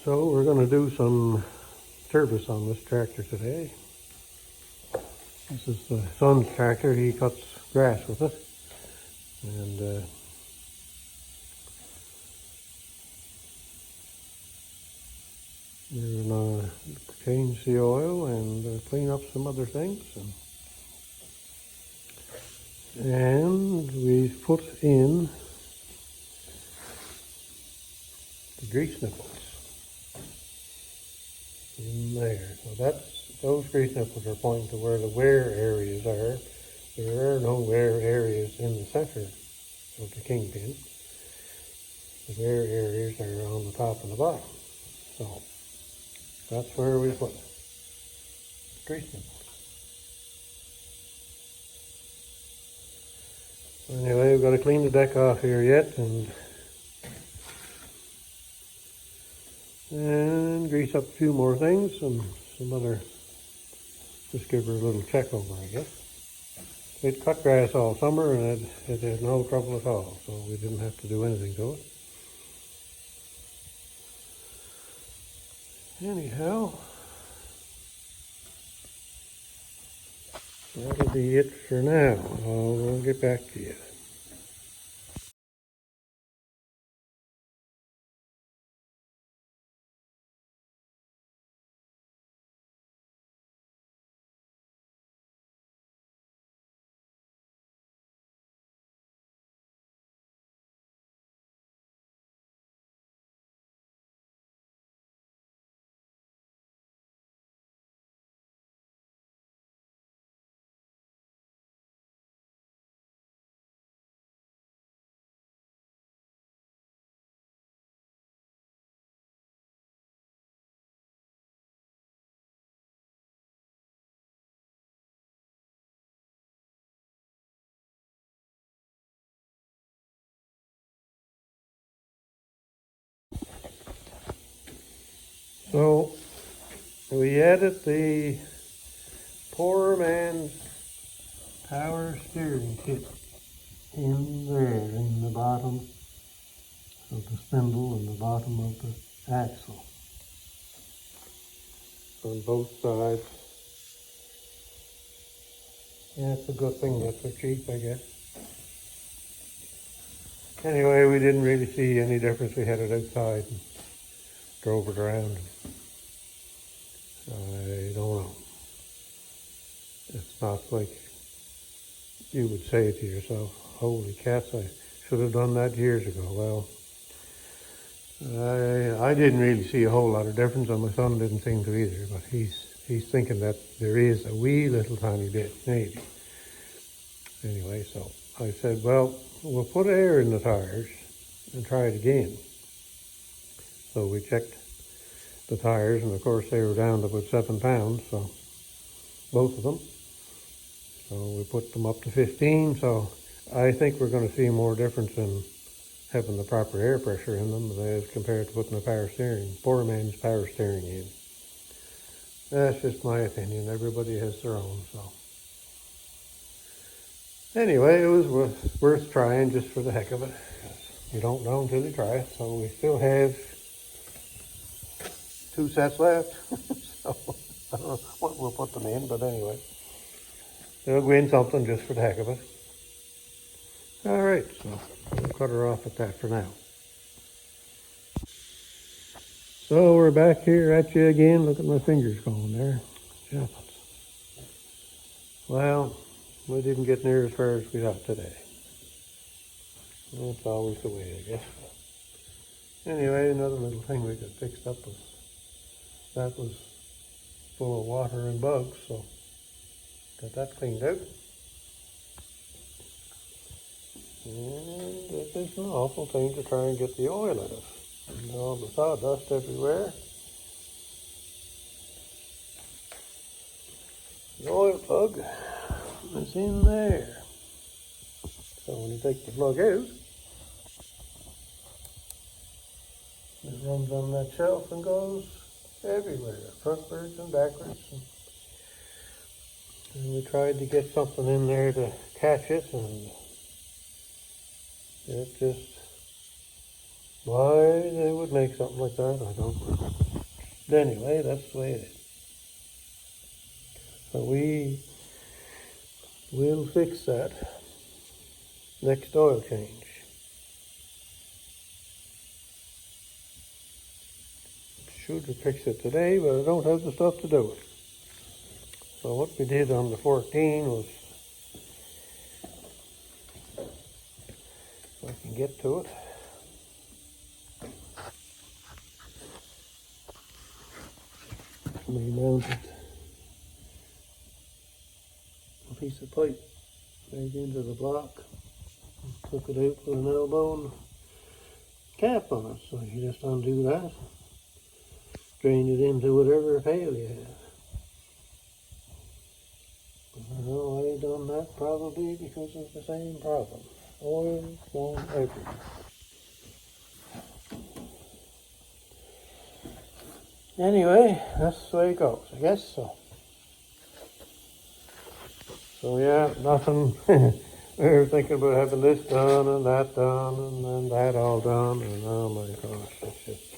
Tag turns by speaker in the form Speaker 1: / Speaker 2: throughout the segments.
Speaker 1: So we're going to do some service on this tractor today. This is the son's tractor. He cuts grass with it. And we're going to change the oil and clean up some other things. And we put in the grease nipples in there. So those grease nipples are pointing to where the wear areas are. There are no wear areas in the center of the kingpin. The wear areas are on the top and the bottom. So that's where we put grease nipples. Anyway, we've got to clean the deck off here yet and grease up a few more things and some other, just give her a little check over, I guess. It cut grass all summer and it had no trouble at all, so we didn't have to do anything to it. Anyhow, that'll be it for now. We'll get back to you. So we added the poor man's power steering kit in there, in the bottom of the spindle and the bottom of the axle on both sides. Yeah, it's a good thing that they're cheap, I guess. Anyway, we didn't really see any difference. We had it outside and drove it around. I don't know. It's not like you would say to yourself, holy cats, I should have done that years ago. Well, I didn't really see a whole lot of difference, and my son didn't seem to either, but he's thinking that there is a wee little tiny bit, maybe. Anyway, so I said, well, we'll put air in the tires and try it again. So we checked the tires, and of course they were down to about 7 pounds, so both of them. So we put them up to 15, so I think we're going to see more difference in having the proper air pressure in them as compared to putting the poor man's power steering in. That's just my opinion. Everybody has their own, so. Anyway, it was worth trying just for the heck of it. You don't know until you try it, so we still have 2 sets left. So I don't know what we'll put them in, but anyway. They'll go in something just for the heck of it. All right, so we'll cut her off at that for now. So we're back here at you again. Look at my fingers going there. Jumping. Well, we didn't get near as far as we thought today. That's always the way, I guess. Anyway, another little thing we got fixed up was that was full of water and bugs, so got that cleaned out. And it is an awful thing to try and get the oil out of. And all the sawdust everywhere. The oil plug is in there. So when you take the plug out, it runs on that shelf and goes everywhere, frontwards and backwards. And we tried to get something in there to catch it, and it just Why they would make something like that, I don't know. But anyway, that's the way it is. So we will fix that next oil change. Should have fixed it today, but I don't have the stuff to do it. So what we did on the 14 was, if I can get to it, we mounted a piece of pipe right into the block, took it out with an elbow and cap on it. So you just undo that, drain it into whatever pail you have. I know I done that probably because of the same problem. Oil going everywhere. Anyway, that's the way it goes, I guess so. So yeah, nothing. We were thinking about having this done and that done and then that all done, and oh my gosh, it's just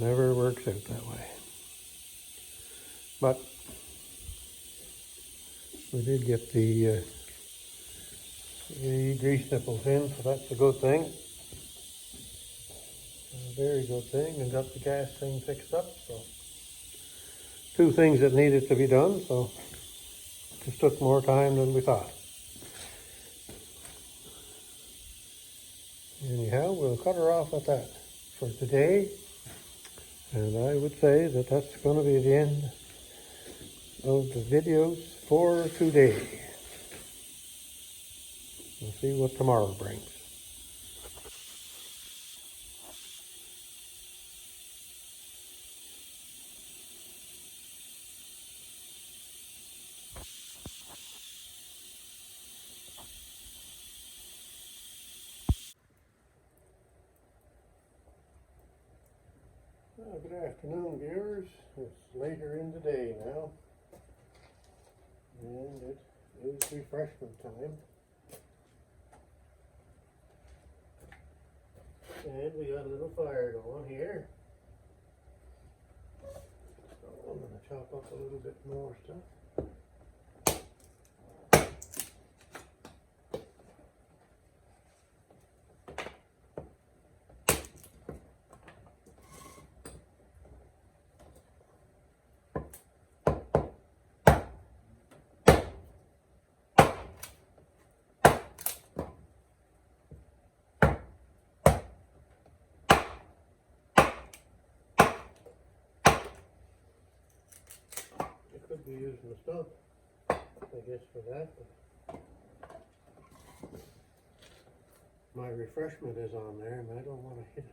Speaker 1: never works out that way. But we did get the grease nipples in, so that's a good thing. A very good thing, and got the gas thing fixed up. So two things that needed to be done, so just took more time than we thought. Anyhow, we'll cut her off at that for today, and I would say that that's going to be the end of the videos for today. We'll see what tomorrow brings. Well, good afternoon, viewers. It's later in the day now, and it is refreshment time. And we got a little fire going here. So I'm going to chop up a little bit more stuff. Could be using the stump, I guess, for that, but my refreshment is on there and I don't want to hit it.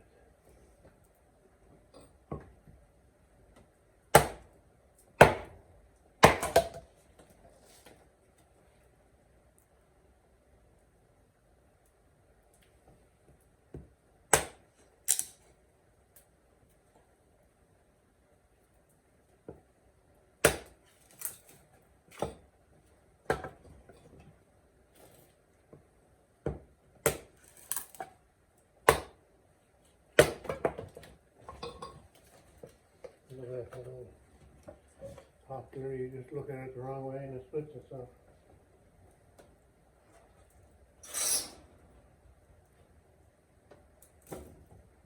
Speaker 1: Look at that little hot there, you just look at it the wrong way and it splits itself.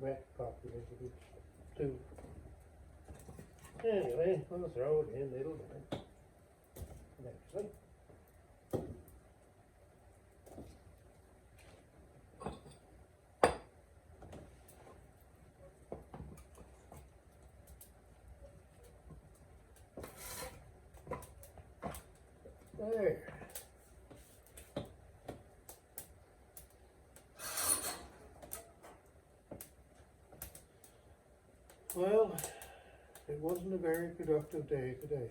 Speaker 1: Wet coffee is a good too. Anyway, I'll throw it in, it'll burn eventually. There. Well, it wasn't a very productive day today.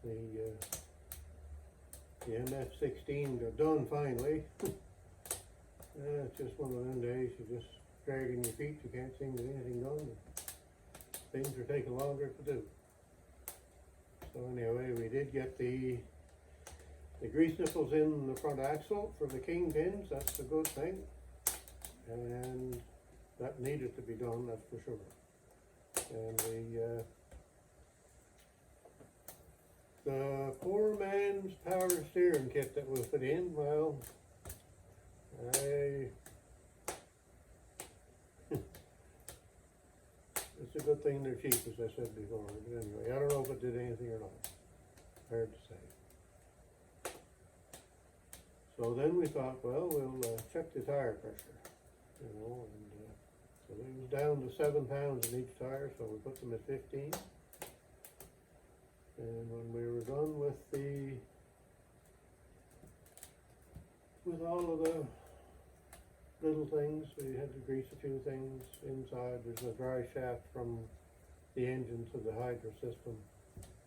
Speaker 1: The MF16 got done finally. It's just one of them days you're just dragging your feet, you can't seem to get anything done. Things are taking longer to do. So anyway, we did get the grease nipples in the front axle for the kingpins. That's a good thing. and that needed to be done, that's for sure. And the poor man's power steering kit that was put in, well, it's a good thing they're cheap, as I said before, but anyway, I don't know if it did anything or not, hard to say. So then we thought, well, we'll check the tire pressure, you know, and so it was down to 7 pounds in each tire, so we put them at 15. And when we were done with all of the little things, we had to grease a few things inside. There's a dry shaft from the engine to the hydro system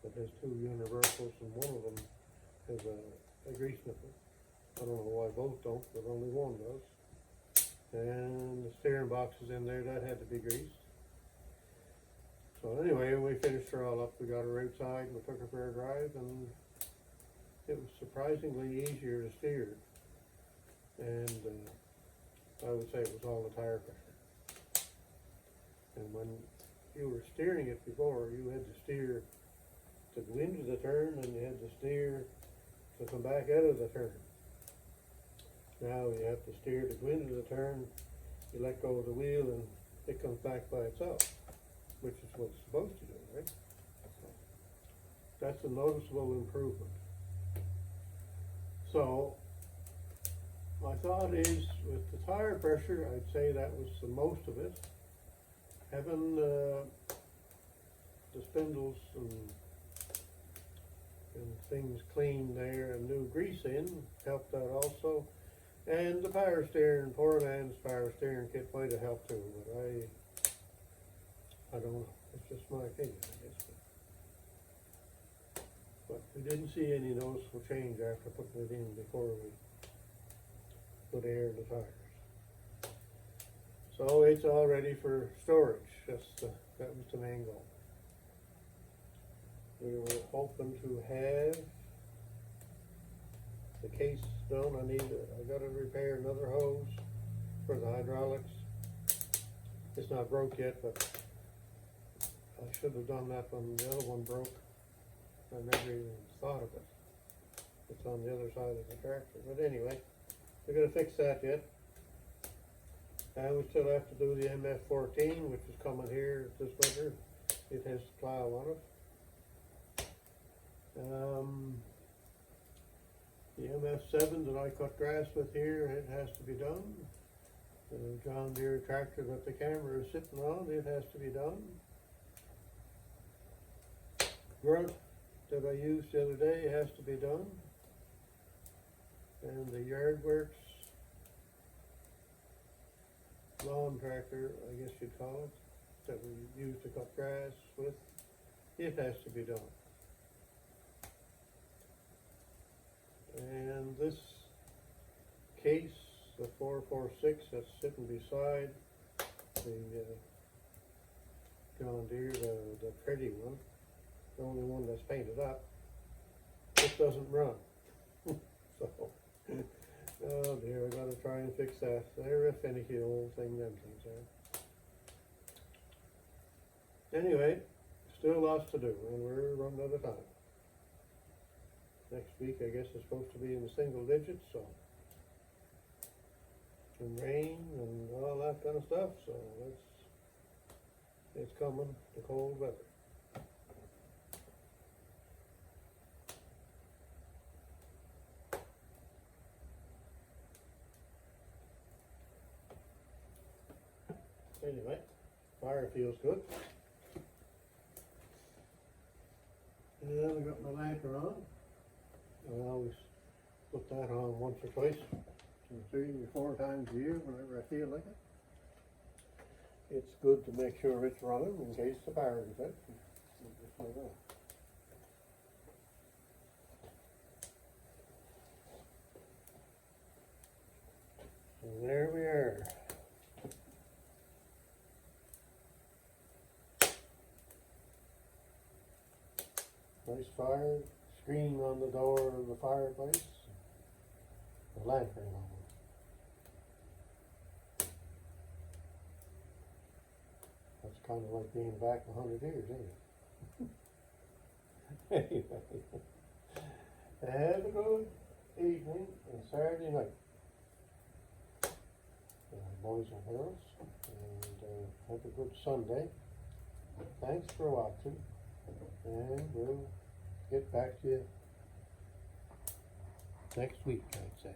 Speaker 1: that has 2 universals, and one of them has a grease nipple. I don't know why both don't, but only one does. And the steering box is in there, that had to be greased. So anyway, we finished her all up. We got her outside and we took her for a drive, and it was surprisingly easier to steer. And I would say it was all the tire pressure. And when you were steering it before, you had to steer to go into the turn, and you had to steer to come back out of the turn. Now you have to steer to go into the turn, you let go of the wheel, and it comes back by itself, which is what it's supposed to do, right? So that's a noticeable improvement. So my thought is, with the tire pressure, I'd say that was the most of it. Having the spindles and things clean there and new grease in helped out also. And the power steering, poor man's power steering kit might have helped too, but I don't know. It's just my opinion, I guess. But we didn't see any noticeable change after putting it in before we put air in the tires. So it's all ready for storage. That was the main goal. We were hoping to have the case done. I gotta repair another hose for the hydraulics. It's not broke yet, but I should have done that when the other one broke. I never even thought of it. It's on the other side of the tractor. But anyway, we're gonna fix that yet. And we still have to do the MF14, which is coming here this winter. It has the plow on it. The MF7 that I cut grass with here, it has to be done. The John Deere tractor that the camera is sitting on, it has to be done. Grunt that I used the other day has to be done. And the Yardworks lawn tractor, I guess you'd call it, that we use to cut grass with, it has to be done. And this case, the 446 that's sitting beside the John Deere, the pretty one, the only one that's painted up, it doesn't run. So, oh dear, I gotta try and fix that. They're a finicky old thing, them things are. Anyway, still lots to do, and we're running out of time. Next week, I guess, is supposed to be in the single digits, so. And rain and all that kind of stuff, so it's coming, the cold weather. Anyway, fire feels good. And I got my lantern on. I always put that on once or twice, 3 or 4 times a year whenever I feel like it. It's good to make sure it's running in case the power is out. Just like that. And there we are. Nice fire screen on the door of the fireplace. The lantern on kind of like being back 100 years, ain't it? Anyway, have a good evening and Saturday night, boys and girls, and have a good Sunday. Thanks for watching, and we'll get back to you next week, I'd say.